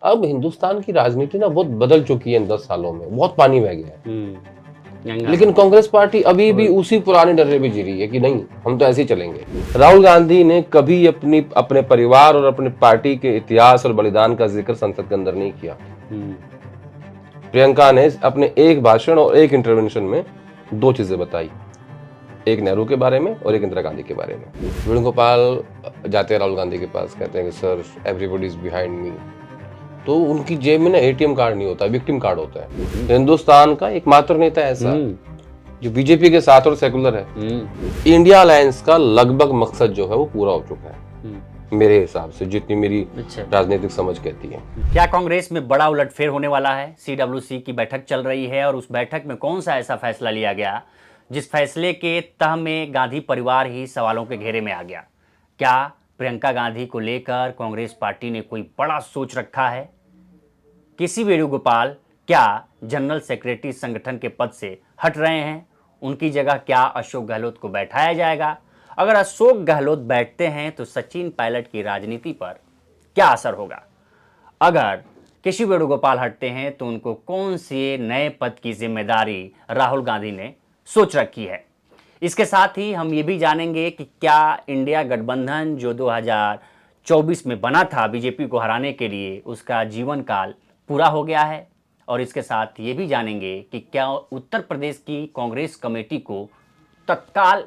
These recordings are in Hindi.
अब हिंदुस्तान की राजनीति ना बहुत बदल चुकी है इन 10 सालों में, बहुत पानी बह गया है। गंगा लेकिन में। कांग्रेस पार्टी अभी भी उसी पुराने डर्रे पे जी रही है कि नहीं, हम तो ऐसे ही चलेंगे। राहुल गांधी ने कभी अपने परिवार और अपने पार्टी के इतिहास और बलिदान का जिक्र संसद के अंदर नहीं किया। प्रियंका ने अपने एक भाषण और एक इंटरवेंशन में 2 चीजें बताई, एक नेहरू के बारे में और एक इंदिरा गांधी के बारे में। वेणुगोपाल जाते हैं राहुल गांधी के पास, कहते हैं कि sir everybody is behind me. तो उनकी जेब में ना एटीएम कार्ड नहीं होता, विक्टिम कार्ड होता है। हिंदुस्तान का एकमात्र नेता ऐसा जो बीजेपी के साथ और सेकुलर है। इंडिया अलायंस का लगभग मकसद जो है वो पूरा हो चुका है मेरे हिसाब से, जितनी मेरी राजनीतिक समझ कहती है। क्या कांग्रेस में बड़ा उलटफेर होने वाला है? सीडब्ल्यूसी की बैठक चल रही है और उस बैठक में कौन सा ऐसा फैसला लिया गया जिस फैसले के तह में गांधी परिवार ही सवालों के घेरे में आ गया? क्या प्रियंका गांधी को लेकर कांग्रेस पार्टी ने कोई बड़ा सोच रखा है? केसी वेणुगोपाल क्या जनरल सेक्रेटरी संगठन के पद से हट रहे हैं? उनकी जगह क्या अशोक गहलोत को बैठाया जाएगा? अगर अशोक गहलोत बैठते हैं तो सचिन पायलट की राजनीति पर क्या असर होगा? अगर केशव वेणुगोपाल हटते हैं तो उनको कौन से नए पद की जिम्मेदारी राहुल गांधी ने सोच रखी है? इसके साथ ही हम ये भी जानेंगे कि क्या इंडिया गठबंधन जो 2024 में बना था बीजेपी को हराने के लिए, उसका जीवन काल पूरा हो गया है? और इसके साथ ये भी जानेंगे कि क्या उत्तर प्रदेश की कांग्रेस कमेटी को तत्काल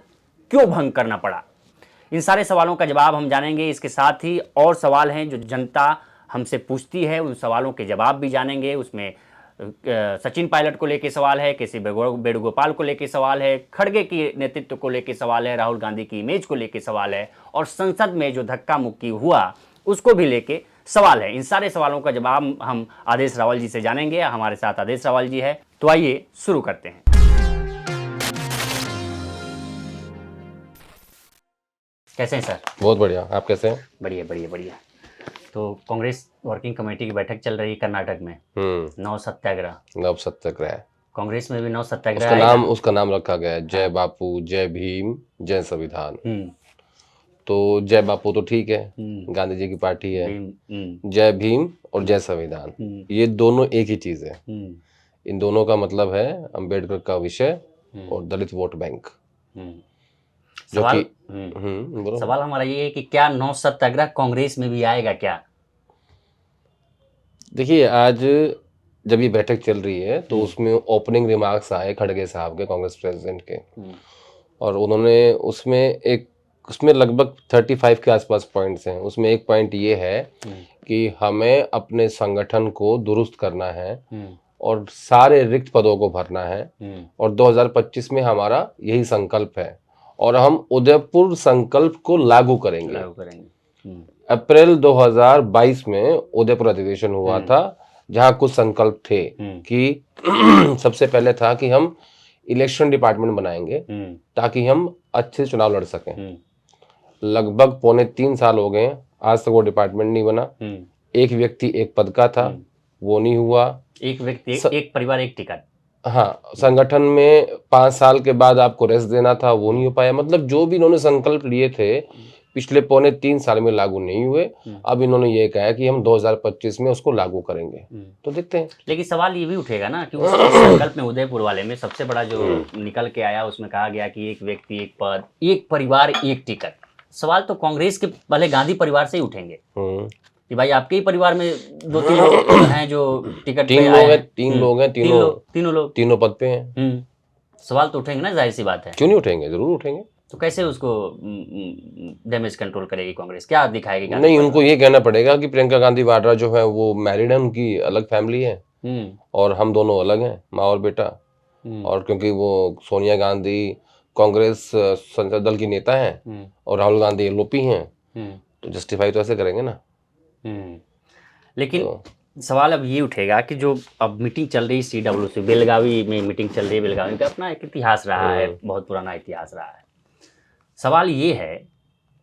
क्यों भंग करना पड़ा? इन सारे सवालों का जवाब हम जानेंगे। इसके साथ ही और सवाल हैं जो जनता हमसे पूछती है, उन सवालों के जवाब भी जानेंगे। उसमें सचिन पायलट को लेके सवाल है, केसी वेणुगोपाल को लेके सवाल है, खड़गे की नेतृत्व को लेके सवाल है, राहुल गांधी की इमेज को लेके सवाल है, और संसद में जो धक्का मुक्की हुआ उसको भी लेके सवाल है। इन सारे सवालों का जवाब हम आदेश रावल जी से जानेंगे। हमारे साथ आदेश रावल जी है, तो आइए शुरू करते हैं। कैसे हैं सर? बहुत बढ़िया, आप कैसे हैं? बढ़िया बढ़िया बढ़िया। तो कांग्रेस वर्किंग कमेटी की बैठक चल रही है कर्नाटक में। नौ सत्याग्रह कांग्रेस में भी 9 सत्याग्रह उसका नाम रखा गया है, जय बापू, जय भीम, जय संविधान। तो जय बापू तो ठीक है, गांधी जी की पार्टी है। जय भीम और जय संविधान, ये दोनों एक ही चीज है। इन दोनों का मतलब है अंबेडकर का विषय और दलित वोट बैंक। सवाल सवाल हमारा ये है कि क्या 9 सत्याग्रह कांग्रेस में भी आएगा क्या? देखिए, आज जब ये बैठक चल रही है तो उसमें ओपनिंग रिमार्क्स आए खड़गे साहब के, कांग्रेस प्रेसिडेंट के, और उन्होंने उसमें लगभग 35 के आसपास पॉइंट्स हैं। उसमें एक पॉइंट ये है कि हमें अपने संगठन को दुरुस्त करना है और सारे रिक्त पदों को भरना है, और 2025 में हमारा यही संकल्प है, और हम उदयपुर संकल्प को लागू करेंगे। अप्रैल 2022 में उदयपुर अधिवेशन हुआ था, जहां कुछ संकल्प थे कि सबसे पहले था कि हम इलेक्शन डिपार्टमेंट बनाएंगे ताकि हम अच्छे से चुनाव लड़ सकें। लगभग 3.25 साल हो गए, आज तक वो डिपार्टमेंट नहीं बना। एक व्यक्ति एक पद का था, वो नहीं हुआ। एक व्यक्ति एक परिवार एक टिकट। हाँ, संगठन में 5 साल के बाद आपको रेस्ट देना था, वो नहीं हो पाया। मतलब जो भी इन्होंने संकल्प लिए थे पिछले 3.25 साल में लागू नहीं हुए। अब इन्होंने ये कहा कि हम 2025 में उसको लागू करेंगे, तो देखते हैं। लेकिन सवाल ये भी उठेगा ना कि उस संकल्प में उदयपुर वाले में सबसे बड़ा जो निकल के आया, उसमें कहा गया कि एक व्यक्ति एक पद, एक परिवार एक टिकट। सवाल तो कांग्रेस के पहले गांधी परिवार से ही उठेंगे कि भाई आपके ही परिवार में 2-3 लोग हैं जो टिकट पे आए हैं। तीनों पद पे हैं। सवाल तो उठेंगे ना, जाहिर सी बात है। क्यों नहीं उठेंगे, जरूर उठेंगे। तो कैसे उसको डैमेज कंट्रोल करेगी कांग्रेस? क्या दिखाएगी? नहीं, उनको ये कहना पड़ेगा कि प्रियंका गांधी वाड्रा जो है वो मैरिड है, उनकी अलग फैमिली है, और हम दोनों अलग हैं, माँ और बेटा। और क्योंकि वो सोनिया गांधी कांग्रेस संसद दल की नेता हैं और राहुल गांधी एलओपी हैं, तो जस्टिफाई तो ऐसे करेंगे ना। लेकिन सवाल अब ये उठेगा कि जो अब मीटिंग चल रही सीडब्ल्यूसी, बेलगावी में मीटिंग चल रही है। बेलगावी का अपना एक इतिहास रहा है, बहुत पुराना इतिहास रहा है। सवाल ये है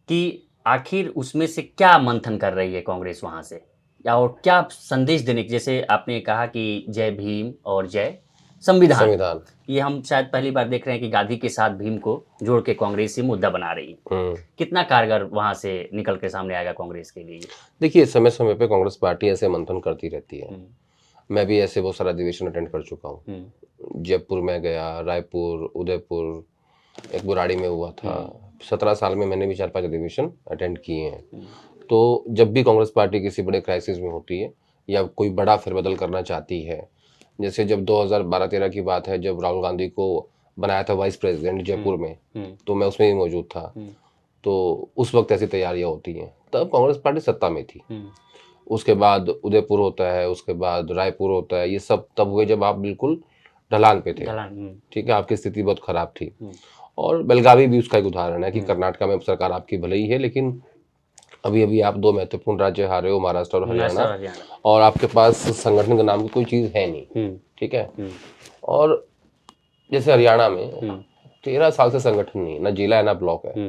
कि आखिर उसमें से क्या मंथन कर रही है कांग्रेस वहाँ से, या और क्या संदेश देने की? जैसे आपने कहा कि जय भीम और जय संविधान। संविधान। ये हम शायद पहली बार देख रहे हैं कि गांधी के साथ भीम को जोड़ के कांग्रेस ये मुद्दा बना रही है। कितना कारगर वहां से निकल के सामने आएगा कांग्रेस के लिए? देखिए, समय समय पे कांग्रेस पार्टी ऐसे मंथन करती रहती है। मैं भी ऐसे बहुत सारा अधिवेशन अटेंड कर चुका हूँ। जयपुर में गया, रायपुर, उदयपुर, एक बुराड़ी में हुआ था। 17 साल में मैंने भी 4-5 अधिवेशन अटेंड किए हैं। तो जब भी कांग्रेस पार्टी किसी बड़े क्राइसिस में होती है या कोई बड़ा फेरबदल करना चाहती है, जैसे जब 2012-13 की बात है, जब राहुल गांधी को बनाया था वाइस प्रेसिडेंट जयपुर में, तो मैं उसमें भी मौजूद था। तो उस वक्त ऐसी तैयारियां होती हैं, तब कांग्रेस पार्टी सत्ता में थी। उसके बाद उदयपुर होता है, उसके बाद रायपुर होता है, ये सब तब हुए जब आप बिल्कुल ढलान पे थे। ठीक है, आपकी स्थिति बहुत खराब थी। और बेलगावी भी उसका एक उदाहरण है कि कर्नाटक में सरकार आपकी भले ही है, लेकिन अभी अभी आप 2 महत्वपूर्ण राज्य हारे हो, महाराष्ट्र और हरियाणा, और आपके पास संगठन के नाम की कोई चीज है नहीं। ठीक है। और जैसे हरियाणा में 13 साल से संगठन नहीं, ना जिला है ना ब्लॉक है।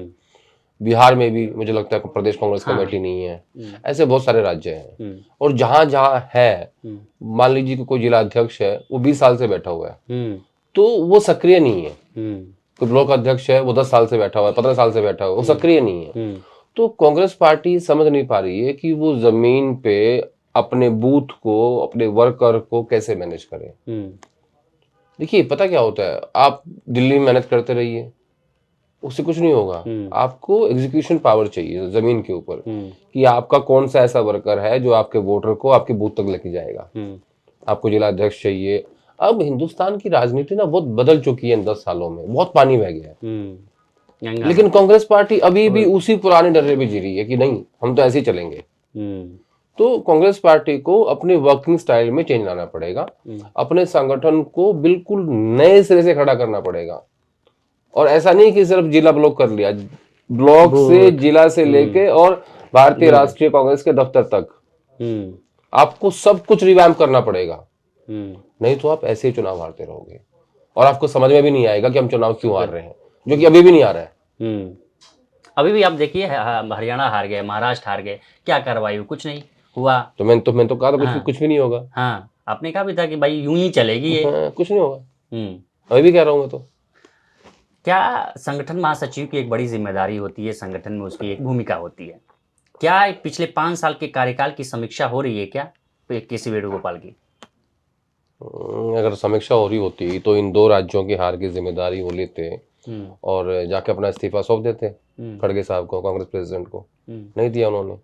बिहार में भी मुझे लगता है प्रदेश कांग्रेस कमेटी नहीं है। ऐसे बहुत सारे राज्य हैं। और जहां जहां है, मान लीजिए कि कोई जिला अध्यक्ष है, वो 20 साल से बैठा हुआ है, तो वो सक्रिय नहीं है। कोई ब्लॉक अध्यक्ष है, वो 10 साल से बैठा हुआ है, 15 साल से बैठा हुआ है, वो सक्रिय नहीं है। तो कांग्रेस पार्टी समझ नहीं पा रही है कि वो जमीन पे अपने बूथ को, अपने वर्कर को कैसे मैनेज करे। देखिए, पता क्या होता है, आप दिल्ली में मेहनत करते रहिए, उससे कुछ नहीं होगा। आपको एग्जीक्यूशन पावर चाहिए जमीन के ऊपर, कि आपका कौन सा ऐसा वर्कर है जो आपके वोटर को आपके बूथ तक लेके जाएगा। आपको जिला अध्यक्ष चाहिए। अब हिंदुस्तान की राजनीति ना बहुत बदल चुकी है इन 10 सालों में, बहुत पानी बह गया है। लेकिन कांग्रेस पार्टी अभी भी उसी पुराने डरे में जी रही है कि नहीं, हम तो ऐसे ही चलेंगे। तो कांग्रेस पार्टी को अपने वर्किंग स्टाइल में चेंज लाना पड़ेगा, अपने संगठन को बिल्कुल नए सिरे से खड़ा करना पड़ेगा। और ऐसा नहीं कि सिर्फ जिला ब्लॉक कर लिया, ब्लॉक से, जिला से लेके और भारतीय राष्ट्रीय कांग्रेस के दफ्तर तक आपको सब कुछ रिवैम्प करना पड़ेगा। नहीं तो आप ऐसे ही चुनाव हारते रहोगे और आपको समझ में भी नहीं आएगा कि हम चुनाव क्यों हार रहे हैं, जो कि अभी भी नहीं आ रहा है। अभी भी आप देखिए, हरियाणा हार गए, महाराष्ट्र हार गए, क्या कार्रवाई हुई? कुछ नहीं हुआ। तो मैं तो कहा था कुछ भी नहीं होगा। हाँ, आपने कहा भी था कि भाई यूं ही चलेगी ये। कुछ नहीं होगा। अभी भी कह रहा हूँ मैं। तो क्या संगठन महासचिव की एक बड़ी जिम्मेदारी होती है, संगठन में उसकी एक भूमिका होती है। क्या पिछले 5 साल के कार्यकाल की समीक्षा हो रही है क्या केसी वेणुगोपाल की? अगर समीक्षा हो रही होती तो इन 2 राज्यों की हार की जिम्मेदारी वो लेते और जाके अपना इस्तीफा सौंप देते खड़गे साहब को, कांग्रेस प्रेसिडेंट को। नहीं दिया उन्होंने।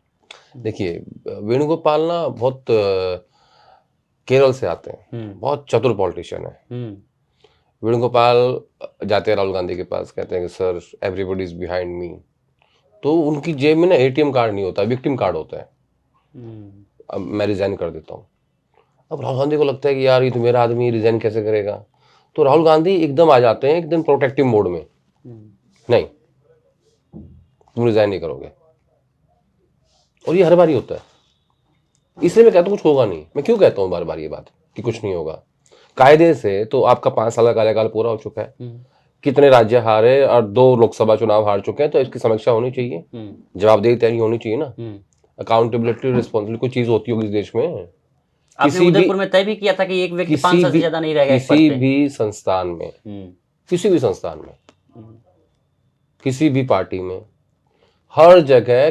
देखिए, वेणुगोपाल ना बहुत केरल से आते हैं, बहुत चतुर पॉलिटिशियन है। वेणुगोपाल जाते हैं राहुल गांधी के पास, कहते हैं कि sir everybody is behind me. तो उनकी जेब में ना एटीएम कार्ड नहीं होता, विक्टिम कार्ड होता है। अब मैं रिजाइन कर देता हूँ। अब राहुल गांधी को लगता है कि यार ये तो मेरा आदमी, रिजाइन कैसे करेगा। तो राहुल गांधी एकदम आ जाते हैं, एकदम प्रोटेक्टिव मोड में, नहीं तुम रिजाइन नहीं करोगे। और ये हर बार ही होता है। इसलिए मैं कहता हूँ कुछ होगा नहीं। मैं क्यों कहता हूँ बार बार ये बात कि कुछ नहीं होगा? कायदे से तो आपका 5 साल का कार्यकाल पूरा हो चुका है, कितने राज्य हारे और 2 लोकसभा चुनाव हार चुके हैं, तो इसकी समीक्षा होनी चाहिए, जवाबदेही तैयारी होनी चाहिए ना। अकाउंटेबिलिटी, रिस्पॉन्सिबिलिटी कोई चीज होती होगी इस देश में। आपने उदयपुर में तय भी किया था कि एक व्यक्ति 5 साल से ज्यादा नहीं रहेगा किसी भी संस्थान में, किसी भी संस्थान में, किसी भी पार्टी में, हर जगह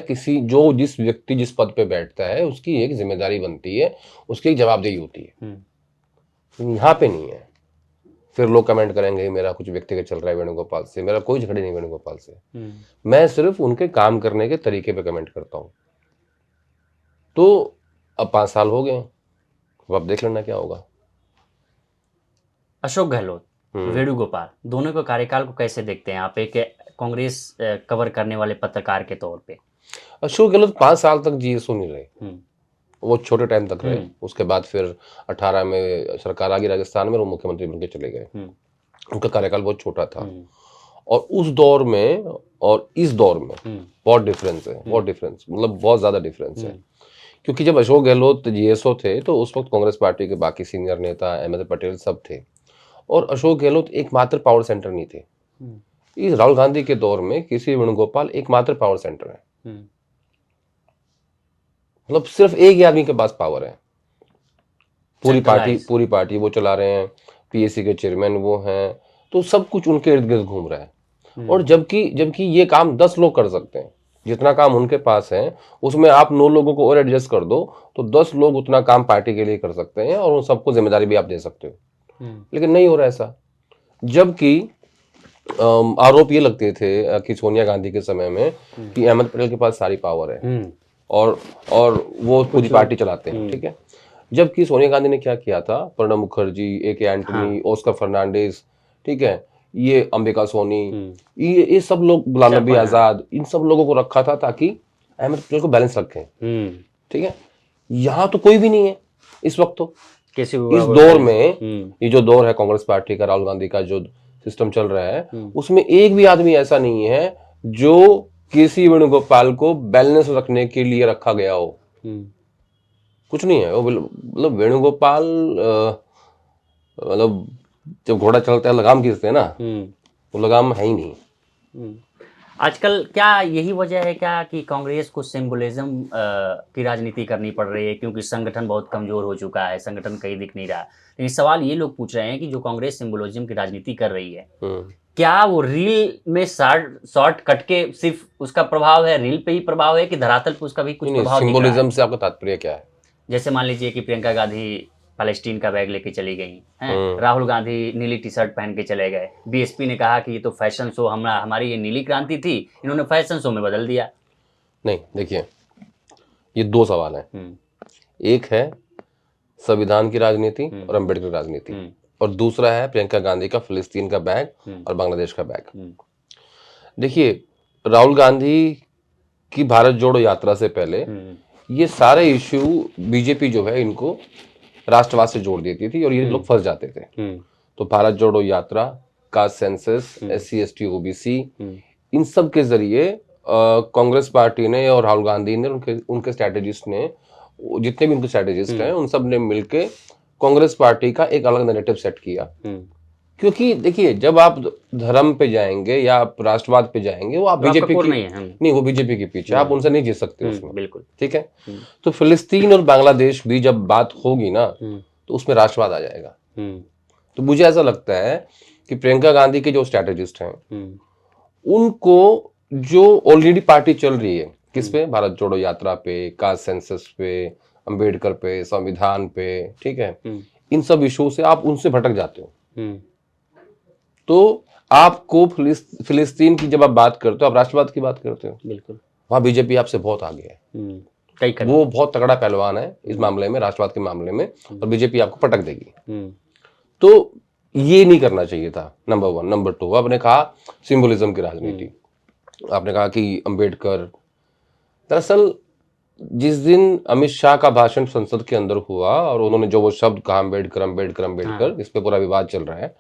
जिस व्यक्ति जिस पद पे बैठता है उसकी एक जिम्मेदारी बनती है, उसकी एक जवाबदेही होती है। यहाँ पे नहीं है। फिर लोग कमेंट करेंगे मेरा कुछ व्यक्तिगत चल रहा है वेणुगोपाल से। मेरा कोई झगड़े नहीं वेणुगोपाल से। मैं सिर्फ उनके काम करने के तरीके पे कमेंट करता हूँ। तो अब 5 साल हो गए, अब देख लेना क्या होगा। अशोक गहलोत, वेणुगोपाल, दोनों के कार्यकाल को कैसे देखते हैं आप, एक कांग्रेस कवर करने वाले पत्रकार के तौर पे? अशोक गहलोत 5 साल तक जीएसओ नहीं रहे, वो छोटे टाइम तक रहे। उसके बाद फिर 18 में सरकार आ गई राजस्थान में, वो मुख्यमंत्री बनके चले गए। उनका कार्यकाल बहुत छोटा था। और उस दौर में और इस दौर में बहुत डिफरेंस है, बहुत डिफरेंस, मतलब बहुत ज्यादा डिफरेंस है। क्योंकि जब अशोक गहलोत जीएसओ थे तो उस वक्त कांग्रेस पार्टी के बाकी सीनियर नेता, अहमद पटेल सब थे, और अशोक गहलोत एकमात्र पावर सेंटर नहीं थे। इस राहुल गांधी के दौर में केसी वेणुगोपाल एकमात्र पावर सेंटर है। मतलब सिर्फ एक ही आदमी के पास पावर है, पूरी पार्टी वो चला रहे हैं, पीएसी के चेयरमैन वो हैं, तो सब कुछ उनके इर्द गिर्द घूम रहा है। और जबकि ये काम 10 लोग कर सकते हैं, जितना काम उनके पास है उसमें आप 9 लोगों को और एडजस्ट कर दो तो 10 लोग उतना काम पार्टी के लिए कर सकते हैं और उन सबको जिम्मेदारी भी आप दे सकते हो। लेकिन नहीं हो रहा ऐसा। जबकि आरोप ये लगते थे कि सोनिया गांधी के समय में कि अहमद पटेल के पास सारी पावर है और वो पूरी पार्टी चलाते हैं, ठीक है। जबकि सोनिया गांधी ने क्या किया था, प्रणब मुखर्जी, ए.के. एंटनी, ऑस्कर फर्नांडिस, ठीक है, ये अंबिका सोनी, ये सब लोग, गुलाम नबी आजाद, इन सब लोगों को रखा था ताकि अहमद पटेल को बैलेंस रखें, ठीक है। यहाँ तो कोई भी नहीं है इस वक्त। तो इस दौर में, ये जो दौर है कांग्रेस पार्टी का, राहुल गांधी का जो सिस्टम चल रहा है, उसमें एक भी आदमी ऐसा नहीं है जो केसी वेणुगोपाल को बैलेंस रखने के लिए रखा गया हो। कुछ नहीं है। वो मतलब वेणुगोपाल मतलब जब घोड़ा चलता है लगाम खींचते हैं ना, वो लगाम है ही नहीं। आजकल क्या यही वजह है क्या कि कांग्रेस को सिंबोलिज्म की राजनीति करनी पड़ रही है, क्योंकि संगठन बहुत कमजोर हो चुका है, संगठन कहीं दिख नहीं रहा। लेकिन सवाल ये लोग पूछ रहे हैं कि जो कांग्रेस सिंबोलिज्म की राजनीति कर रही है, क्या वो रील में शॉर्ट कट के सिर्फ उसका प्रभाव है, रील पे ही प्रभाव है, कि धरातल पे उसका भी कुछ प्रभाव दिख रहा है? सिंबोलिज्म से आपका तात्पर्य क्या है? जैसे मान लीजिए कि प्रियंका गांधी पैलेस्टीन का बैग लेके चली गई हैं, राहुल गांधी नीली टी शर्ट पहन के चले गए, बीएसपी ने कहा कि ये तो फैशन शो, हमारी ये नीली क्रांति थी, इन्होंने फैशन शो में बदल दिया। नहीं, देखिए, ये दो सवाल हैं। एक है संविधान की राजनीति और अम्बेडकर की राजनीति, और दूसरा है प्रियंका गांधी का फिलिस्तीन का बैग और बांग्लादेश का बैग। देखिए, राहुल गांधी की भारत जोड़ो यात्रा से पहले ये सारे इश्यू बीजेपी जो है इनको राष्ट्रवाद से जोड़ देती थी और ये लोग फंस जाते थे। तो भारत जोड़ो यात्रा, caste census, SC ST OBC, इन सब के जरिए कांग्रेस पार्टी ने और राहुल गांधी ने, उनके स्ट्रैटेजिस्ट ने, जितने भी उनके स्ट्रैटेजिस्ट हैं, उन सब ने मिलके कांग्रेस पार्टी का एक अलग नैरेटिव सेट किया। क्योंकि देखिए, जब आप धर्म पे जाएंगे या आप राष्ट्रवाद पे जाएंगे, वो आप बीजेपी की नहीं, वो बीजेपी के पीछे, आप उनसे नहीं जीत सकते उसमें, बिल्कुल, ठीक है। तो फिलिस्तीन और बांग्लादेश भी जब बात होगी ना, तो उसमें राष्ट्रवाद आ जाएगा। तो मुझे ऐसा लगता है कि प्रियंका गांधी के जो स्ट्रैटेजिस्ट हैं, उनको जो ऑलरेडी पार्टी चल रही है किस पे, भारत जोड़ो यात्रा पे, कास्ट सेंसस पे, अंबेडकर पे, संविधान पे, ठीक है, इन सब इशू से आप उनसे भटक जाते हो। तो आपको फिलिस्तीन की जब आप बात करते हो, आप राष्ट्रवाद की बात करते हो, बिल्कुल, वहां बीजेपी आपसे बहुत आगे है। वो बहुत तगड़ा पहलवान है इस मामले में, राष्ट्रवाद के मामले में, और बीजेपी आपको पटक देगी। तो ये नहीं करना चाहिए था, नंबर 1। नंबर 2, आपने कहा सिंबोलिज्म की राजनीति, आपने कहा कि अंबेडकर, दरअसल जिस दिन अमित शाह का भाषण संसद के अंदर हुआ और उन्होंने जो वो शब्द कहा, अंबेडकर अंबेडकर अंबेडकर, इस पे पूरा विवाद चल रहा है,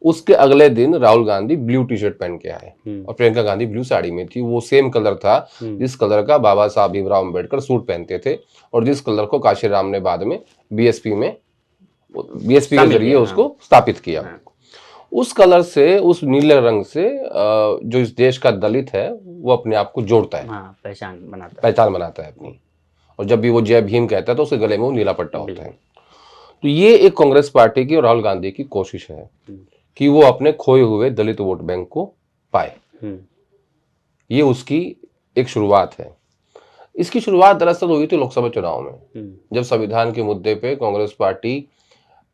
उसके अगले दिन Rahul Gandhi blue T shirt पहन के आए और प्रियंका गांधी ब्लू साड़ी में थी। वो सेम कलर था जिस कलर का बाबा साहब भीमराव अंबेडकर सूट पहनते थे और जिस कलर को काशीराम ने बाद में बीएसपी के जरिए उसको स्थापित किया। उस कलर से, उस नीले रंग से जो इस देश का दलित है वो अपने आप को जोड़ता है, पहचान बनाता है अपनी। और जब भी वो जय भीम कहता है तो उसके गले में वो नीला पट्टा होता है। तो ये एक कांग्रेस पार्टी की और राहुल गांधी की कोशिश है कि वो अपने खोए हुए दलित वोट बैंक को पाए। ये उसकी एक शुरुआत है। इसकी शुरुआत दरअसल हुई थी लोकसभा चुनाव में, जब संविधान के मुद्दे पे कांग्रेस पार्टी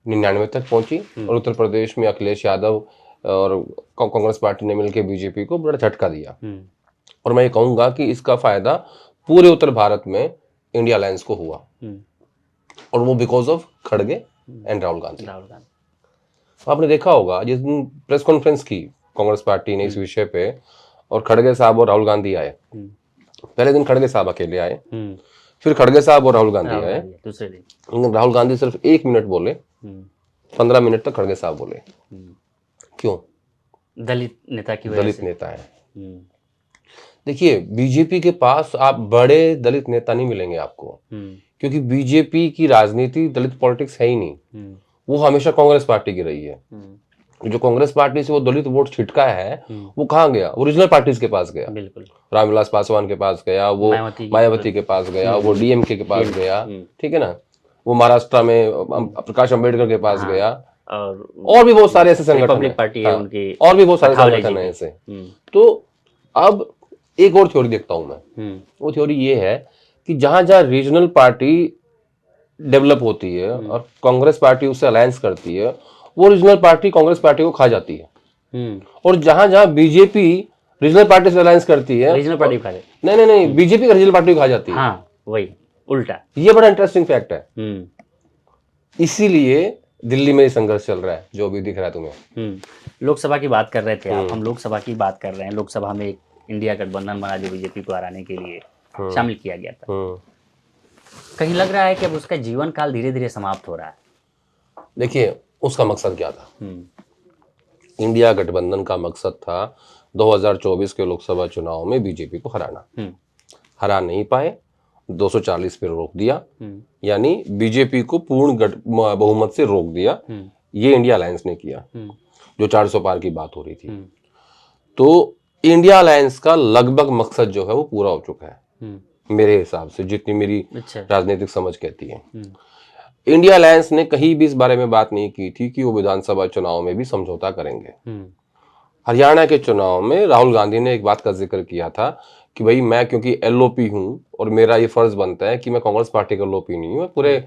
99 तक पहुंची और उत्तर प्रदेश में अखिलेश यादव और कांग्रेस पार्टी ने मिलकर बीजेपी को बड़ा झटका दिया। और मैं ये कहूंगा कि इसका फायदा पूरे उत्तर भारत में इंडिया अलायंस को हुआ, और वो बिकॉज ऑफ खड़गे एंड राहुल गांधी। आपने देखा होगा जिस दिन प्रेस कॉन्फ्रेंस की कांग्रेस पार्टी ने इस विषय पे, और खड़गे साहब और राहुल गांधी आए, पहले दिन खड़गे साहब अकेले आए, फिर खड़गे साहब और राहुल गांधी आए, दूसरे दिन राहुल गांधी सिर्फ 1 मिनट बोले, 15 मिनट तक खड़गे साहब बोले। क्यों? दलित नेता है। देखिए, बीजेपी के पास आप बड़े दलित नेता नहीं मिलेंगे आपको, क्योंकि बीजेपी की राजनीति दलित पॉलिटिक्स है ही नहीं। वो हमेशा कांग्रेस पार्टी की रही है। जो कांग्रेस पार्टी से वो दलित वोट छिटका है, वो कहाँ गया? ओरिजिनल पार्टीज के पास गया, बिल्कुल, रामविलास पासवान के पास गया, वो मायावती के पास गया, वो डीएमके के पास गया, ठीक है ना, वो महाराष्ट्र में प्रकाश अंबेडकर के पास गया, और भी बहुत सारे ऐसे संगठन रिपब्लिक हैं। पार्टी है हाँ, उनकी, और भी बहुत सारे अठावले संगठन जी हैं की। ऐसे। तो अब एक और थ्योरी देखता हूं मैं। वो थ्योरी ये है कि जहां जहां रीजनल पार्टी डेवलप होती है और कांग्रेस पार्टी उससे अलायंस करती है, वो रीजनल पार्टी कांग्रेस पार्टी को खा जाती है। और जहां जहां बीजेपी रीजनल पार्टी से अलायंस करती है, रीजनल पार्टी खा जाती नहीं, बीजेपी रीजनल पार्टी को खा जाती है। हाँ वही उल्टा। ये बड़ा इंटरेस्टिंग फैक्ट है। इसीलिए दिल्ली में ये संघर्ष चल रहा है जो अभी दिख रहा है तुम्हें। लोकसभा की बात कर रहे थे आप, हम लोकसभा की बात कर रहे हैं। लोकसभा में एक इंडिया गठबंधन बना जो बीजेपी को हराने के लिए शामिल किया गया था। कहीं लग रहा है कि अब उसका जीवन काल धीरे धीरे समाप्त हो रहा है। देखिए उसका मकसद क्या था। इंडिया गठबंधन का मकसद था 2024 के लोकसभा चुनाव में बीजेपी को हराना। हरा नहीं पाए, 240 पे रोक दिया, यानी बीजेपी को पूर्ण बहुमत से रोक दिया। ये इंडिया अलायंस ने किया, जो 400 पार की बात हो रही थी। तो इंडिया अलायंस का लगभग मकसद जो है वो पूरा हो चुका है मेरे हिसाब से, जितनी मेरी राजनीतिक समझ कहती है। इंडिया अलायंस ने कहीं भी इस बारे में बात नहीं की थी कि वो विधानसभा चुनाव में भी समझौता करेंगे। हरियाणा के चुनाव में राहुल गांधी ने एक बात का जिक्र किया था कि भाई मैं क्योंकि एलओपी हूं और मेरा ये फर्ज बनता है कि मैं कांग्रेस पार्टी का एलओपी नहीं हूं, मैं पूरे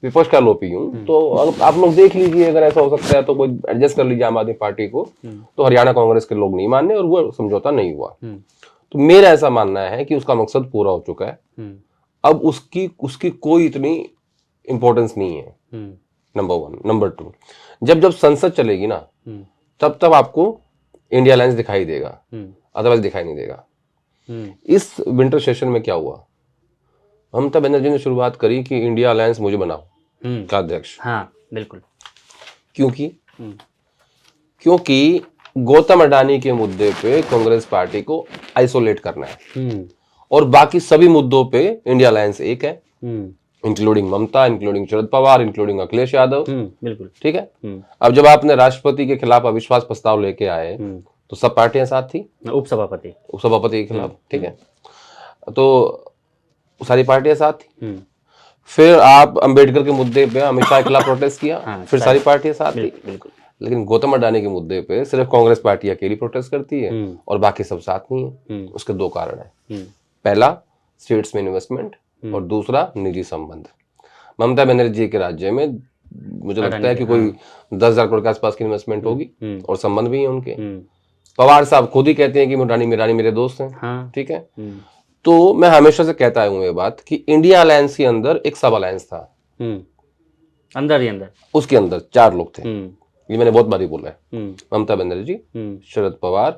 विपक्ष का एलओपी हूं। तो आप लोग देख लीजिए, अगर ऐसा हो सकता है तो कोई एडजस्ट कर लीजिए आम आदमी पार्टी को। तो हरियाणा कांग्रेस के लोग नहीं माने और वो समझौता नहीं हुआ। तो मेरा ऐसा मानना है कि उसका मकसद पूरा हो चुका है। अब उसकी कोई इतनी इंपॉर्टेंस नहीं है। नंबर 1। नंबर 2, जब संसद चलेगी ना तब आपको इंडिया अलायंस दिखाई देगा, अदरवाइज दिखाई नहीं देगा। इस विंटर सेशन में क्या हुआ, ममता बनर्जी ने शुरुआत करी कि इंडिया अलायंस मुझे बनाओ का अध्यक्ष। हाँ बिल्कुल। क्योंकि गौतम अडानी के मुद्दे पे कांग्रेस पार्टी को आइसोलेट करना है और बाकी सभी मुद्दों पे इंडिया अलायंस एक है, इंक्लूडिंग ममता, इंक्लूडिंग शरद पवार, इंक्लूडिंग अखिलेश यादव। बिल्कुल ठीक है। अब जब आपने राष्ट्रपति के खिलाफ अविश्वास प्रस्ताव लेके आए तो सब पार्टियां साथ थी, उपसभापति के खिलाफ। ठीक है, तो सारी पार्टियां साथ थी। फिर आप अंबेडकर के मुद्दे पे अमित शाह के खिलाफ प्रोटेस्ट किया, फिर सारी पार्टियां साथ थी। लेकिन गौतम अडानी के मुद्दे पे सिर्फ कांग्रेस पार्टी अकेली प्रोटेस्ट करती है और बाकी सब साथ नहीं है। उसके 2 कारण है। पहला, स्टेट्स में इन्वेस्टमेंट और दूसरा, निजी संबंध। ममता बनर्जी के राज्य में मुझे लगता है कि कोई 10,000 करोड़ के आसपास की इन्वेस्टमेंट होगी और संबंध भी है उनके। पवार साहब खुद ही कहते हैं कि रानी मेरे दोस्त हैं। ठीक है। तो मैं हमेशा से कहता हूं ये बात कि इंडिया अलायंस के अंदर एक सब अलायंस था, अंदर उसके अंदर 4 लोग थे। ये मैंने बहुत बारी बोला है। ममता बनर्जी, शरद पवार,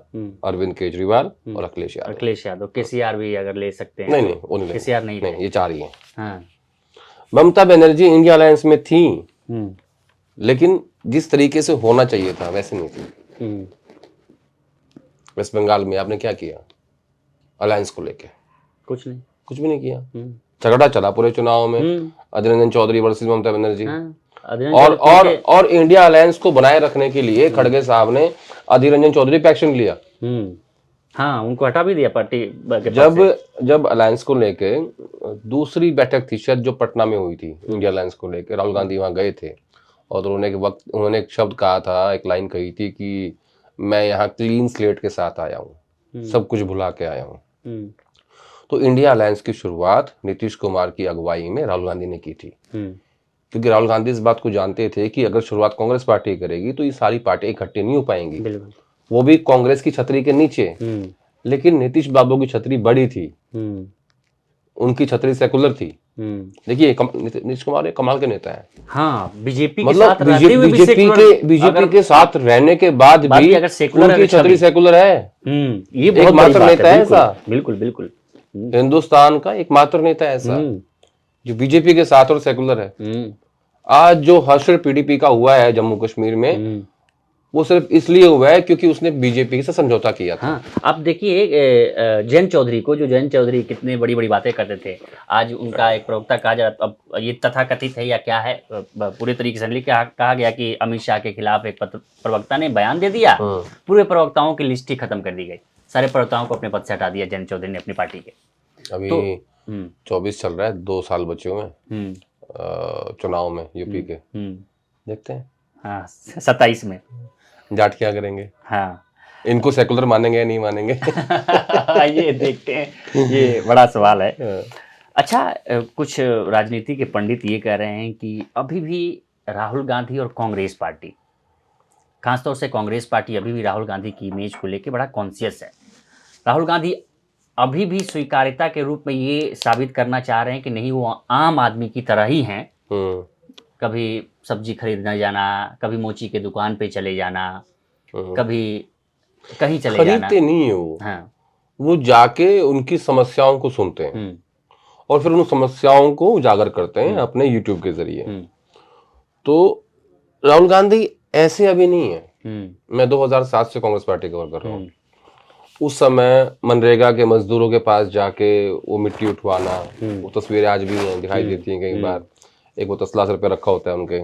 अरविंद केजरीवाल और अखिलेश यादव। केसीआर भी अगर ले सकते हैं। नहीं वो नहीं, केसीआर नहीं, ये 4 ही हैं। ममता बनर्जी इंडिया अलायंस में थी, लेकिन जिस तरीके से होना चाहिए था वैसे नहीं थी। वेस्ट बंगाल में आपने क्या किया अलायंस को लेके? कुछ भी नहीं किया। झगड़ा चला पूरे चुनाव में, अधीर रंजन चौधरी वर्सेस ममता बनर्जी। और इंडिया अलायंस को बनाए रखने के लिए खड़गे साहब ने अधीर रंजन चौधरी पे एक्शन लिया। हाँ, उनको हटा भी दिया पार्टी। जब अलायंस को लेके दूसरी बैठक थी शायद जो पटना में हुई थी इंडिया अलायंस को लेकर, राहुल गांधी वहां गए थे और उन्होंने एक शब्द कहा था, एक लाइन कही थी कि मैं यहाँ क्लीन स्लेट के साथ आया हूँ, सब कुछ भुला के आया हूँ। तो इंडिया अलायंस की शुरुआत नीतीश कुमार की अगुवाई में राहुल गांधी ने की थी, क्योंकि राहुल गांधी इस बात को जानते थे कि अगर शुरुआत कांग्रेस पार्टी करेगी तो ये सारी पार्टियां इकट्ठी नहीं हो पाएंगी, वो भी कांग्रेस की छतरी के नीचे। लेकिन नीतीश बाबू की छतरी बड़ी थी, उनकी छतरी सेकुलर थी। देखिए नीतीश कुमार एक कमाल के नेता है। हाँ, बीजेपी मतलब बीजेपी के साथ रहने के बाद भी उनकी छतरी सेकुलर है। ये बहुत मात्र नेता है ऐसा, बिल्कुल हिंदुस्तान का एकमात्र नेता है ऐसा जो बीजेपी के साथ और सेकुलर है। आज जो हर्षद पीडीपी का हुआ है जम्मू कश्मीर में, वो सिर्फ इसलिए हुआ है क्योंकि उसने बीजेपी से समझौता किया था। हाँ, आप देखिए जयंत चौधरी को, जो जयंत चौधरी कितने बड़ी बड़ी बातें करते थे, आज उनका एक प्रवक्ता कहा जा, अब ये तथाकथित है या क्या है पूरे तरीके से कहा गया कि अमित शाह के खिलाफ एक प्रवक्ता ने बयान दे दिया, पूरे प्रवक्ताओं की लिस्ट ही खत्म कर दी गई, सारे प्रवक्ताओं को अपने पद से हटा दिया जयंत चौधरी ने अपनी पार्टी के। अभी 24 चल रहा है, 2 साल बचे हुए हैं चुनाव में यूपी के, देखते हैं। हाँ 27 में। जाट क्या करेंगे? हाँ इनको सेकुलर मानेंगे या नहीं मानेंगे? ये देखते हैं, ये बड़ा सवाल है। हाँ। अच्छा, कुछ राजनीति के पंडित ये कह रहे हैं कि अभी भी राहुल गांधी और कांग्रेस पार्टी, खासतौर से कांग्रेस पार्टी अभी भी राहुल गांधी की इमेज को लेकर बड़ा कॉन्शियस है। राहुल गांधी अभी भी स्वीकार्यता के रूप में ये साबित करना चाह रहे हैं कि नहीं, वो आम आदमी की तरह ही हैं। कभी सब्जी खरीदने जाना, कभी मोची के दुकान पे चले जाना, कभी कहीं चले जाना। खरीदते नहीं है वो। हाँ। वो जाके उनकी समस्याओं को सुनते हैं और फिर उन समस्याओं को उजागर करते हैं अपने यूट्यूब के जरिए। तो राहुल गांधी ऐसे अभी नहीं है। मैं 2007 से कांग्रेस पार्टी कवर कर रहा हूँ। उस समय मनरेगा के मजदूरों के पास जाके वो मिट्टी उठवाना, वो तस्वीरें आज भी हैं, दिखाई देती हैं कई बार। एक वो तसला सर पे रखा होता है उनके,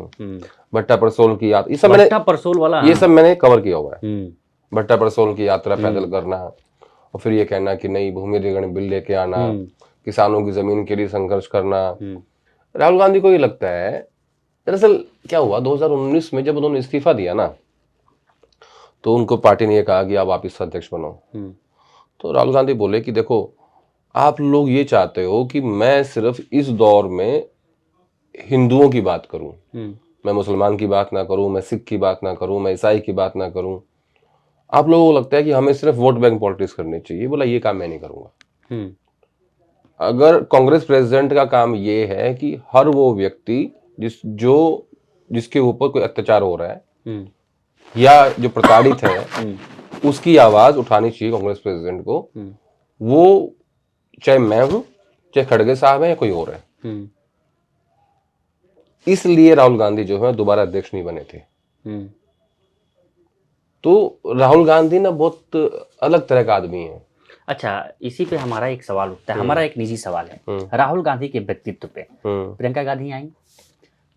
भट्टा परसोल की यात्रा, ये सब मैंने, भट्टा परसोल वाला, ये सब मैंने कवर किया हुआ है। भट्टा परसोल की यात्रा पैदल करना और फिर ये कहना कि नई भूमि अधिग्रहण बिल लेके आना, किसानों की जमीन के लिए संघर्ष करना। राहुल गांधी को ये लगता है, दरअसल क्या हुआ 2019 में जब उन्होंने इस्तीफा दिया ना, तो उनको पार्टी ने ये कहा कि आप वापिस अध्यक्ष बनो। तो राहुल गांधी बोले कि देखो, आप लोग ये चाहते हो कि मैं सिर्फ इस दौर में हिंदुओं की बात करूं, मैं मुसलमान की बात ना करूं, मैं सिख की बात ना करूं, मैं ईसाई की बात ना करूं। आप लोगों को लगता है कि हमें सिर्फ वोट बैंक पॉलिटिक्स करनी चाहिए। बोला ये काम मैं नहीं करूंगा। अगर कांग्रेस प्रेसिडेंट का काम ये है कि हर वो व्यक्ति जिसके ऊपर कोई अत्याचार हो रहा है या जो प्रताड़ित है, उसकी आवाज उठानी चाहिए कांग्रेस प्रेसिडेंट को। वो चाहे मैं हूं, चाहे खड़गे साहब है या कोई और है। इसलिए राहुल गांधी जो है दोबारा अध्यक्ष नहीं बने थे। तो राहुल गांधी ना बहुत अलग तरह का आदमी है। अच्छा, इसी पे हमारा एक सवाल उठता है, हमारा एक निजी सवाल है। राहुल गांधी के व्यक्तित्व पे प्रियंका गांधी आई,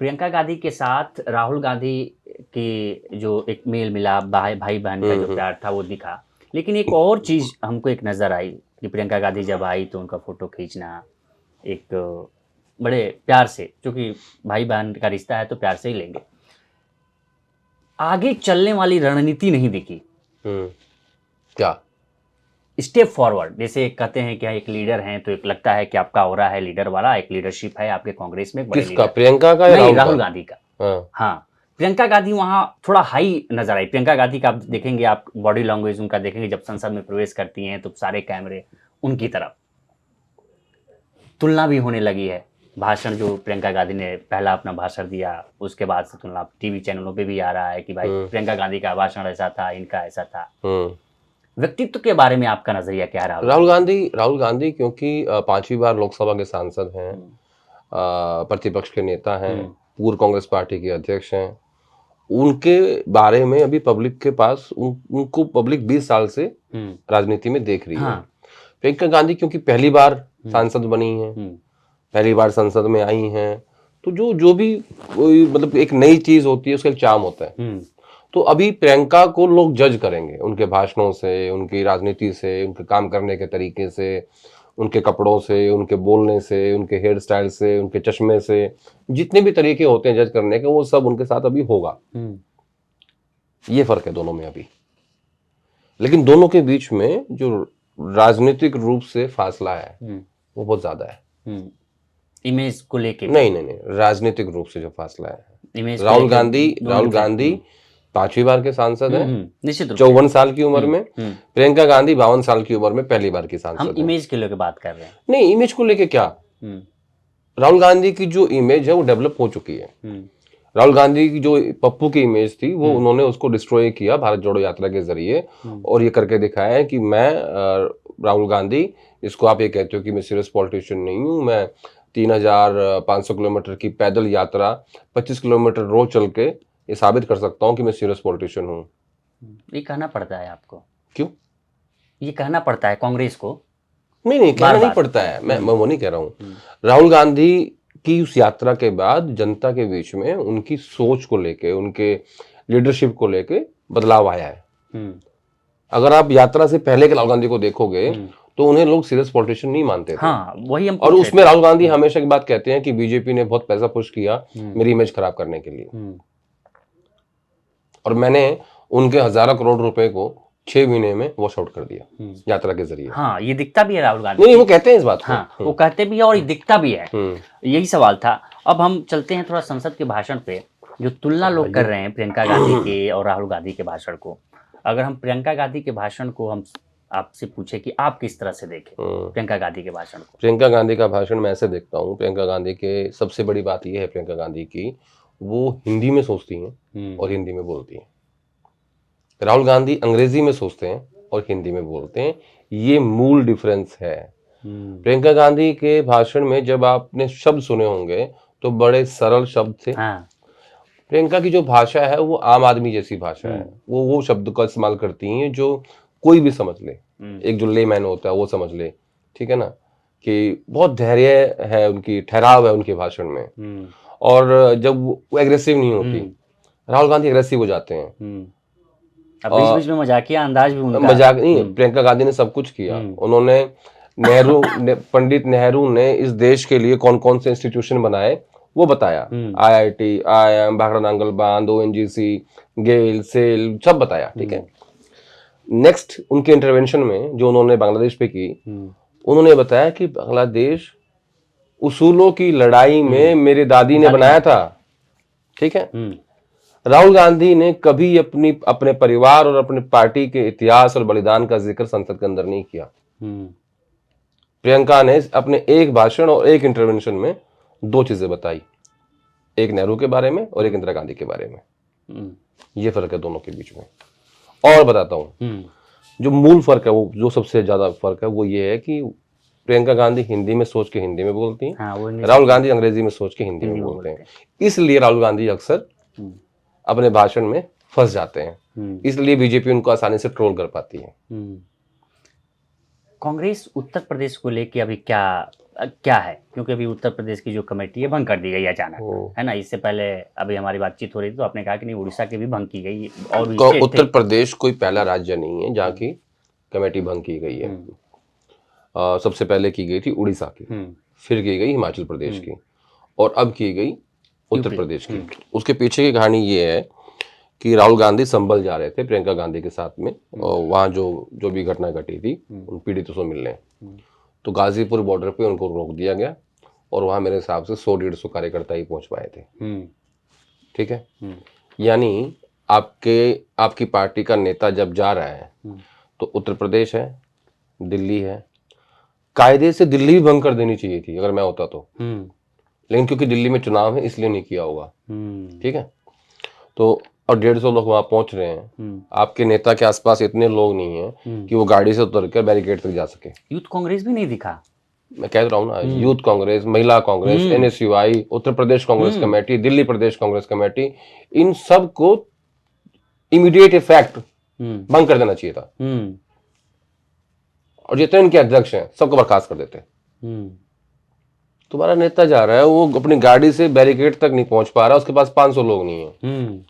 प्रियंका गांधी के साथ राहुल गांधी की जो एक मेल मिलाप, भाई बहन का जो प्यार था वो दिखा। लेकिन एक और चीज हमको एक नजर आई कि प्रियंका गांधी जब आई तो उनका फोटो खींचना एक बड़े प्यार से, क्योंकि भाई बहन का रिश्ता है तो प्यार से ही लेंगे, आगे चलने वाली रणनीति नहीं दिखी। क्या स्टेप फॉरवर्ड, जैसे कहते हैं कि एक लीडर हैं तो एक लगता है कि आपका हो रहा है लीडर वाला, एक लीडरशिप है आपके कांग्रेस में, बड़े किसका? लीडर। प्रियंका का या नहीं, राहुल गांधी का। हाँ, प्रियंका गांधी वहां थोड़ा हाई नजर आई। प्रियंका गांधी का आप देखेंगे, आप बॉडी लैंग्वेज उनका देखेंगे, जब संसद में प्रवेश करती हैं तो सारे कैमरे उनकी तरफ। तुलना भी होने लगी है, भाषण जो प्रियंका गांधी ने पहला अपना भाषण दिया उसके बाद से तुलना टीवी चैनलों पे भी आ रहा है कि भाई प्रियंका गांधी का भाषण ऐसा था, इनका ऐसा था। व्यक्तित्व के बारे में आपका नजरिया क्या है? राहुल गांधी क्योंकि 5वीं बार लोकसभा के सांसद हैं, प्रतिपक्ष के नेता हैं, पूर्व कांग्रेस पार्टी के अध्यक्ष हैं, उनके बारे में अभी पब्लिक के पास उनको पब्लिक 20 साल से राजनीति में देख रही है। प्रियंका गांधी क्योंकि पहली बार सांसद बनी है, पहली बार संसद में आई हैं, तो जो भी मतलब एक नई चीज होती है उसका एक चार्म होता है। तो अभी प्रियंका को लोग जज करेंगे उनके भाषणों से, उनकी राजनीति से, उनके काम करने के तरीके से, उनके कपड़ों से, उनके बोलने से, उनके हेयर स्टाइल से, उनके चश्मे से, जितने भी तरीके होते हैं जज करने के, वो सब उनके साथ अभी होगा। ये फर्क है दोनों में अभी। लेकिन दोनों के बीच में जो राजनीतिक रूप से फासला है वो बहुत ज्यादा है। इमेज को लेके? नहीं, राजनीतिक रूप से जो फासला है। राहुल गांधी 5वीं बार के सांसद हैं, निश्चित रूप 54 साल की उम्र में। प्रियंका गांधी 52 साल की उम्र में पहली बार की सांसद हम इमेज के लेके बात कर रहे हैं। नहीं, इमेज को लेके क्या, राहुल गांधी की जो इमेज है वो डेवलप हो चुकी है। राहुल गांधी की जो पप्पू की इमेज थी वो उन्होंने उसको डिस्ट्रॉय किया भारत जोड़ो यात्रा के जरिए, और ये करके दिखाया है कि मैं राहुल गांधी, इसको आप ये कहते हो कि मैं सीरियस पॉलिटिशियन नहीं हूं, मैं 3500 किलोमीटर की पैदल यात्रा 25 किलोमीटर रोज चल के ये साबित कर सकता हूं कि मैं सीरियस पॉलिटिशियन हूं। ये कहना पड़ता है आपको? क्यों ये कहना पड़ता है कांग्रेस को? नहीं, कहना नहीं पड़ता है, मैं वो नहीं कह रहा हूं। राहुल गांधी की उस यात्रा के बाद जनता के बीच में उनकी सोच को लेके, उनके लीडरशिप को लेके बदलाव आया है। अगर आप यात्रा से पहले के राहुल गांधी को देखोगे तो उन्हें लोग सीरियस पॉलिटिशियन नहीं मानते थे। हाँ, वही हम और उसमें राहुल गांधी हमेशा की बात कहते हैं कि बीजेपी ने बहुत पैसा पुश किया मेरी इमेज खराब करने के लिए। और मैंने उनके हजारों करोड़ रुपए को 6 महीने में वॉश आउट कर दिया यात्रा के जरिए। हाँ, ये दिखता भी है राहुल गांधी। नहीं, वो कहते हैं इस बात को। हाँ, वो कहते भी है और ये दिखता भी है। यही सवाल था। अब हम चलते हैं थोड़ा संसद के भाषण पे, जो तुलना लोग कर रहे हैं प्रियंका गांधी के और राहुल गांधी के भाषण को। अगर हम प्रियंका गांधी के भाषण को हम आपसे पूछे कि आप किस तरह से देखें प्रियंका गांधी के भाषण को? प्रियंका गांधी का भाषण मैं ऐसे देखता हूँ, प्रियंका गांधी के सबसे बड़ी बात यह है प्रियंका गांधी की, वो हिंदी में सोचती हैं और हिंदी में बोलती हैं। राहुल गांधी अंग्रेजी में सोचते हैं और हिंदी में बोलते हैं, ये मूल डिफरेंस है। प्रियंका गांधी के भाषण में जब आपने शब्द सुने होंगे तो बड़े सरल शब्द थे। हाँ। प्रियंका की जो भाषा है वो आम आदमी जैसी भाषा है। वो शब्द का इस्तेमाल करती हैं जो कोई भी समझ ले, एक जो लेमैन होता है वो समझ ले, ठीक है ना, कि बहुत धैर्य है उनकी, ठहराव है उनके भाषण में। और जब वो एग्रेसिव नहीं होती, राहुल गांधी एग्रेसिव हो जाते हैं। बीच बीच में मजाकिया अंदाज भी उनका, मजाक नहीं, प्रियंका गांधी ने सब कुछ किया। उन्होंने पंडित नेहरू ने इस देश के लिए कौन कौन से इंस्टीट्यूशन बनाए वो बताया, IIT, IIM, भाखड़ा नांगल बांध, ONGC, गेल, सेल, सब बताया, ठीक है। नेक्स्ट उनके इंटरवेंशन में जो उन्होंने बांग्लादेश पे की, उन्होंने बताया कि बांग्लादेश उसूलों की लड़ाई में मेरी दादी ने बनाया था, ठीक है। राहुल गांधी ने कभी अपने परिवार और अपने पार्टी के इतिहास और बलिदान का जिक्र संसद के अंदर नहीं किया। प्रियंका ने अपने एक भाषण और एक इंटरवेंशन में 2 चीजें बताई, एक नेहरू के बारे में और एक इंदिरा गांधी के बारे में। ये फर्क है दोनों के बीच में। और बताता हूं, जो मूल फर्क है, वो जो सबसे ज्यादा फर्क है वो ये है कि प्रियंका गांधी हिंदी में सोच के हिंदी में बोलती हैं, हाँ, राहुल गांधी अंग्रेजी में सोच के हिंदी में बोलते हैं। इसलिए राहुल गांधी अक्सर अपने भाषण में फंस जाते हैं, इसलिए बीजेपी उनको आसानी से ट्रोल कर पाती है। कांग्रेस उत्तर प्रदेश को लेके अभी क्या है, क्योंकि अभी उत्तर प्रदेश की जो कमेटी है भंग कर दी गई अचानक, है ना। इससे पहले अभी हमारी बातचीत हो रही थी तो आपने कहा कि नहीं, उड़ीसा की भी भंग की गई और भी उत्तर प्रदेश कोई पहला राज्य नहीं है जहाँ की कमेटी भंग की गई है। सबसे पहले की गई थी उड़ीसा की, फिर की गई हिमाचल प्रदेश की, और अब की गई उत्तर प्रदेश की। उसके पीछे की कहानी ये है कि राहुल गांधी संभल जा रहे थे प्रियंका गांधी के साथ में, और वहाँ जो भी घटना घटी थी उन पीड़ितों से मिलने, तो गाजीपुर बॉर्डर पे उनको रोक दिया गया, और वहाँ मेरे हिसाब से 100-150 कार्यकर्ता ही पहुंच पाए थे, ठीक है। यानी आपकी पार्टी का नेता जब जा रहा है तो उत्तर प्रदेश है, दिल्ली है, कायदे से दिल्ली भी भंग कर देनी चाहिए थी अगर मैं होता तो, लेकिन क्योंकि दिल्ली में चुनाव है इसलिए नहीं किया होगा, ठीक है। तो और 150 लोग वहां पहुंच रहे हैं, आपके नेता के आसपास इतने लोग नहीं हैं कि वो गाड़ी से उतर कर बैरिकेड तक जा सके। यूथ कांग्रेस भी नहीं दिखा, मैं कह रहा हूँ ना, यूथ कांग्रेस, महिला कांग्रेस, NSUI, उत्तर प्रदेश कांग्रेस कमेटी, दिल्ली प्रदेश कांग्रेस कमेटी, इन सब को इमीडिएट इफेक्ट भंग कर देना चाहिए था, और जितने इनके अध्यक्ष हैं सबको बर्खास्त कर देते। तुम्हारा नेता जा रहा है, वो अपनी गाड़ी से बैरिकेड तक नहीं पहुंच पा रहा, उसके पास 500 लोग नहीं है।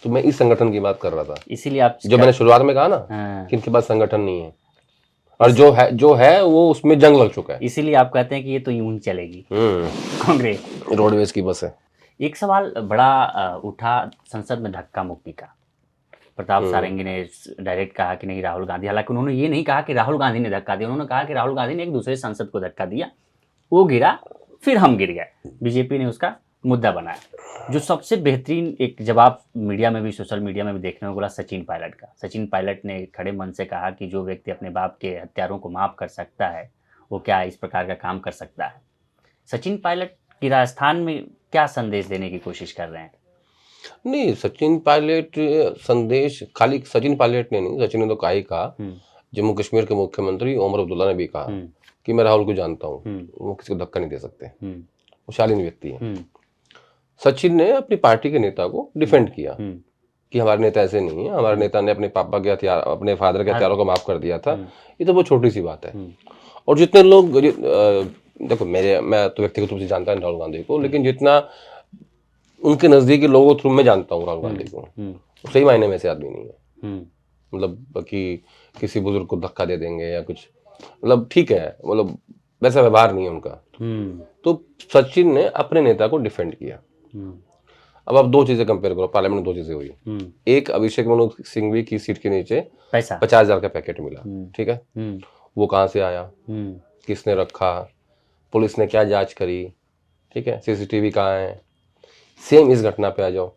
तो मैं इस संगठन की बात कर रहा था, इसीलिए आप जो मैंने शुरुआत में कहा ना कि इनके पास संगठन नहीं है, और जो है वो उसमें जंग लग चुका है। इसीलिए आप कहते हैं कि ये तो यूं ही चलेगी कांग्रेस, रोडवेज की बस है। एक सवाल बड़ा उठा संसद में धक्का मुक्की का। प्रताप सारंगी ने डायरेक्ट कहा कि नहीं राहुल गांधी, हालांकि उन्होंने ये नहीं कहा कि राहुल गांधी ने धक्का दिया, उन्होंने कहा कि राहुल गांधी ने एक दूसरे सांसद को धक्का दिया, वो गिरा, फिर हम गिर गए, बीजेपी ने उसका मुद्दा बनाया। जो सबसे बेहतरीन एक जवाब मीडिया में भी, सोशल मीडिया में भी देखने को बोला सचिन पायलट का। सचिन पायलट ने खड़े मन से कहा कि जो व्यक्ति अपने बाप के हत्यारों को माफ कर सकता है वो क्या इस प्रकार का काम कर सकता है। सचिन पायलट की राजस्थान में क्या संदेश देने की कोशिश कर रहे हैं? नहीं, सचिन पायलट संदेश खाली सचिन पायलट ने नहीं, सचिन ने तो कहा ही कहा, जम्मू कश्मीर के मुख्यमंत्री ओमर अब्दुल्ला ने भी कहा कि मैं राहुल को जानता हूँ, वो किसी को धक्का नहीं दे सकते, वो शालीन व्यक्ति है। सचिन ने अपनी पार्टी के नेता को डिफेंड किया कि हमारे नेता ऐसे नहीं है, हमारे नेता ने अपने पापा के हथियार, अपने फादर के हथियारों को माफ कर दिया था, ये तो बहुत छोटी सी बात है। और जितने लोग देखो, मैं तो व्यक्तिगत रूप से जानता हूँ राहुल गांधी को, लेकिन जितना उनके नजदीकी लोगों थ्रू मैं जानता हूँ राहुल गांधी को, सही मायने में से आदमी नहीं है। मतलब कि किसी बुजुर्ग को धक्का दे देंगे या कुछ, मतलब ठीक है, मतलब वैसा व्यवहार नहीं है उनका। तो सचिन ने अपने नेता को डिफेंड किया। अब आप दो चीजें कंपेयर करो, पार्लियामेंट में दो चीजें हुई। एक, अभिषेक मनु सिंघवी की सीट के नीचे पैसा 50,000 का पैकेट मिला, ठीक है, वो कहाँ से आया, किसने रखा, पुलिस ने क्या जांच करी, ठीक है, सीसीटीवी कहाँ है। सेम इस घटना पे आ जाओ,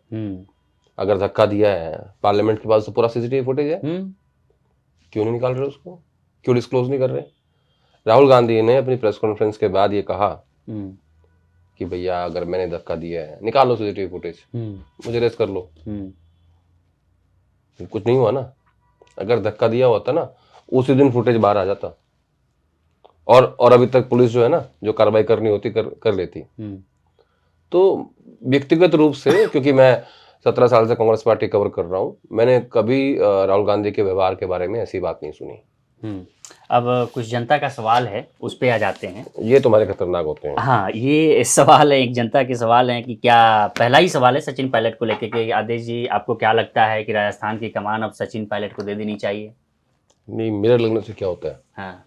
अगर धक्का दिया है, पार्लियामेंट के पास तो पूरा सीसीटीवी फुटेज है, क्यों नहीं निकाल रहे उसको, क्यों डिस्क्लोज नहीं कर रहे। राहुल गांधी ने अपनी प्रेस कॉन्फ्रेंस के बाद ये कहा कि भैया अगर मैंने धक्का दिया है निकाल लो सीसीटीवी फुटेज, मुझे अरेस्ट कर लो। कुछ नहीं हुआ ना, अगर धक्का दिया होता ना उसी दिन फुटेज बाहर आ जाता, और अभी तक पुलिस जो है ना, जो कार्रवाई करनी होती कर लेती। तो व्यक्तिगत रूप से, क्योंकि मैं 17 साल से कांग्रेस पार्टी कवर कर रहा हूँ, मैंने कभी राहुल गांधी के व्यवहार के बारे में ऐसी बात नहीं सुनी। अब कुछ जनता का सवाल है, उस पे आ जाते हैं। ये तुम्हारे खतरनाक होते हैं। हाँ, ये सवाल है, एक जनता के सवाल है कि क्या, पहला ही सवाल है सचिन पायलट को लेके कि आदेश जी आपको क्या लगता है कि राजस्थान की कमान अब सचिन पायलट को दे देनी चाहिए? नहीं, मेरे लगने से क्या होता है, हाँ,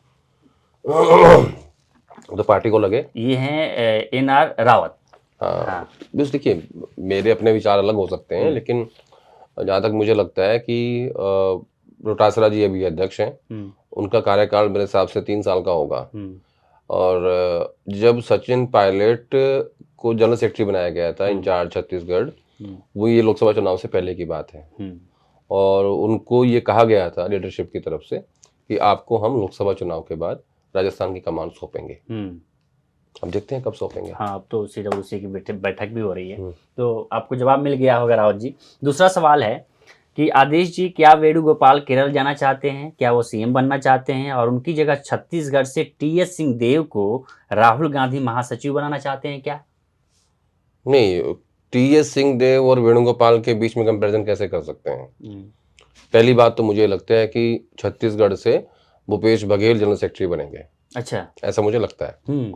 तो पार्टी को लगे। ये हैं एनआर रावत। हाँ, बस देखिए, मेरे अपने विचार अलग हो सकते हैं, लेकिन जहाँ तक मुझे लगता है कि डोटासरा जी अभी अध्यक्ष हैं, उनका कार्यकाल मेरे हिसाब से 3 साल का होगा। और जब सचिन पायलट को जनरल सेक्रेटरी बनाया गया था इंचार्ज छत्तीसगढ़, वो ये लोकसभा चुनाव से पहले की बात है, और उनको ये कहा गया था लीडरशिप की तरफ से कि आपको हम लोकसभा चुनाव के बाद राजस्थान की कमान सौंपेंगे। अब देखते हैं कब सौंपेंगे। हाँ, अब तो CWC की बैठक भी हो रही है, तो आपको जवाब मिल गया होगा रावत जी। दूसरा सवाल है कि आदेश जी, क्या वेणुगोपाल केरल जाना चाहते हैं? क्या वो सीएम बनना चाहते हैं? और उनकी जगह छत्तीसगढ़ से TS सिंहदेव को राहुल गांधी महासचिव बनाना चाहते हैं क्या? नहीं, TS सिंहदेव और वेणुगोपाल के बीच में कंपैरिजन कैसे कर सकते हैं? पहली बात तो मुझे लगता है कि छत्तीसगढ़ से भूपेश बघेल जनरल सेक्रेटरी बनेंगे। अच्छा, ऐसा मुझे लगता है।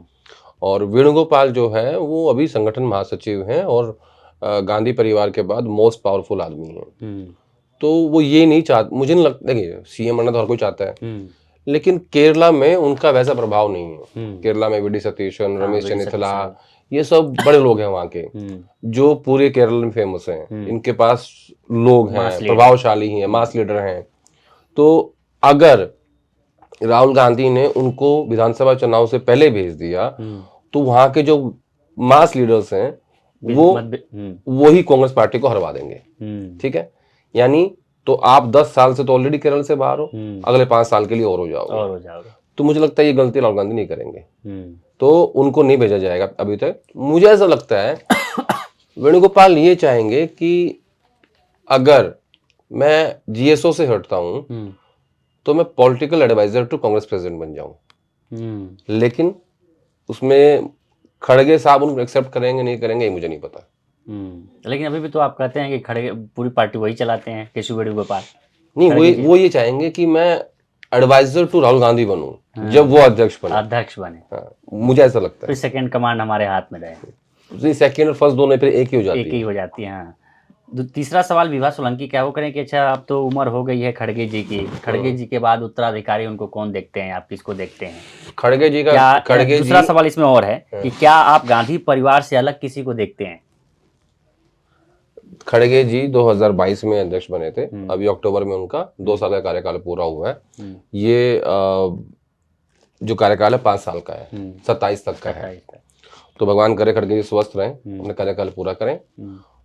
और वेणुगोपाल जो है वो अभी संगठन महासचिव हैं, और गांधी परिवार के बाद मोस्ट पावरफुल आदमी हैं। तो वो ये नहीं चाहते, मुझे नहीं लगता, देखिए सीएम बनना तो हर कोई चाहता है, लेकिन केरला में उनका वैसा प्रभाव नहीं है। केरला में वीडी सतीशन, रमेश चन्नीथला, ये सब बड़े लोग हैं वहाँ के, जो पूरे केरल में फेमस हैं। इनके पास लोग हैं, प्रभावशाली हैं, मास लीडर हैं। तो अगर राहुल गांधी ने उनको विधानसभा चुनाव से पहले भेज दिया, तो वहां के जो मास लीडर्स हैं वो ही कांग्रेस पार्टी को हरवा देंगे। ठीक है, यानी तो आप 10 साल से तो ऑलरेडी केरल से बाहर हो, अगले 5 साल के लिए और हो जाओगे। तो मुझे लगता है ये गलती राहुल गांधी नहीं करेंगे, तो उनको नहीं भेजा जाएगा अभी तक। मुझे ऐसा लगता है वेणुगोपाल ये चाहेंगे कि अगर मैं GSO से हटता हूं तो मैं political adviser to Congress president बन जाऊं। लेकिन उसमें खड़गे साहब उनको एक्सेप्ट करेंगे नहीं करेंगे ये मुझे नहीं पता। लेकिन अभी भी तो आप कहते हैं कि खड़गे पूरी पार्टी वही चलाते हैं, केशव वेणुगोपाल। नहीं, वो ये चाहेंगे कि मैं एडवाइजर टू राहुल गांधी बनूं जब वो अध्यक्ष बने। हाँ, मुझे ऐसा लगता है। फिर सेकंड कमांड हमारे हाथ में रहे। सेकंड और फर्स्ट दोनों फिर एक ही हो जाती है। हाँ। तीसरा सवाल विभा सोलंकी, क्या वो करें कि अच्छा अब तो उम्र हो गई है खड़गे जी की, खड़गे जी के बाद उत्तराधिकारी उनको कौन देखते हैं, आप किसको देखते हैं? खड़गे जी का दूसरा सवाल इसमें और है कि क्या आप गांधी परिवार से अलग किसी को देखते हैं? खड़गे जी 2022 में अध्यक्ष बने थे, अभी अक्टूबर में उनका 2 साल का कार्यकाल पूरा हुआ है। ये जो कार्यकाल है 5 साल का है, 27 तक का है। तो भगवान करे खड़गे जी स्वस्थ रहें, अपना कार्यकाल पूरा करें।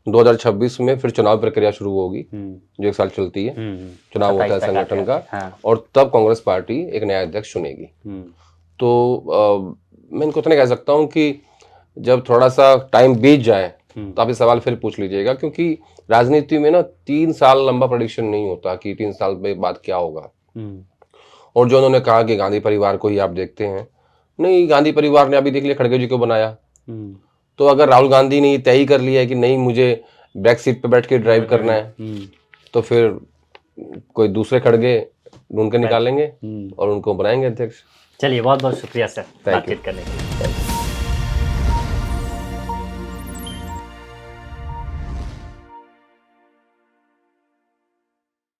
2026 में फिर चुनाव प्रक्रिया शुरू होगी, जो 1 साल चलती है। चुनाव होता है संगठन का, और तब कांग्रेस पार्टी एक नया अध्यक्ष चुनेगी। तो मैं इनको इतना कह सकता हूँ कि जब थोड़ा सा टाइम बीत जाए तो आप ये सवाल फिर पूछ लीजिएगा, क्योंकि राजनीति में ना 3 साल लंबा प्रेडिक्शन नहीं होता कि 3 साल बाद क्या होगा। और जो उन्होंने कहा कि गांधी परिवार को ही आप देखते हैं, नहीं, गांधी परिवार ने अभी देख लिया खड़गे जी को बनाया। तो अगर राहुल गांधी ने ये तय ही कर लिया है कि नहीं मुझे बैक सीट पे बैठ के ड्राइव करना है, तो फिर कोई दूसरे खड़गे ढूंढ के निकालेंगे और उनको बनाएंगे अध्यक्ष। चलिए, बहुत बहुत शुक्रिया सर बातचीत करने के लिए।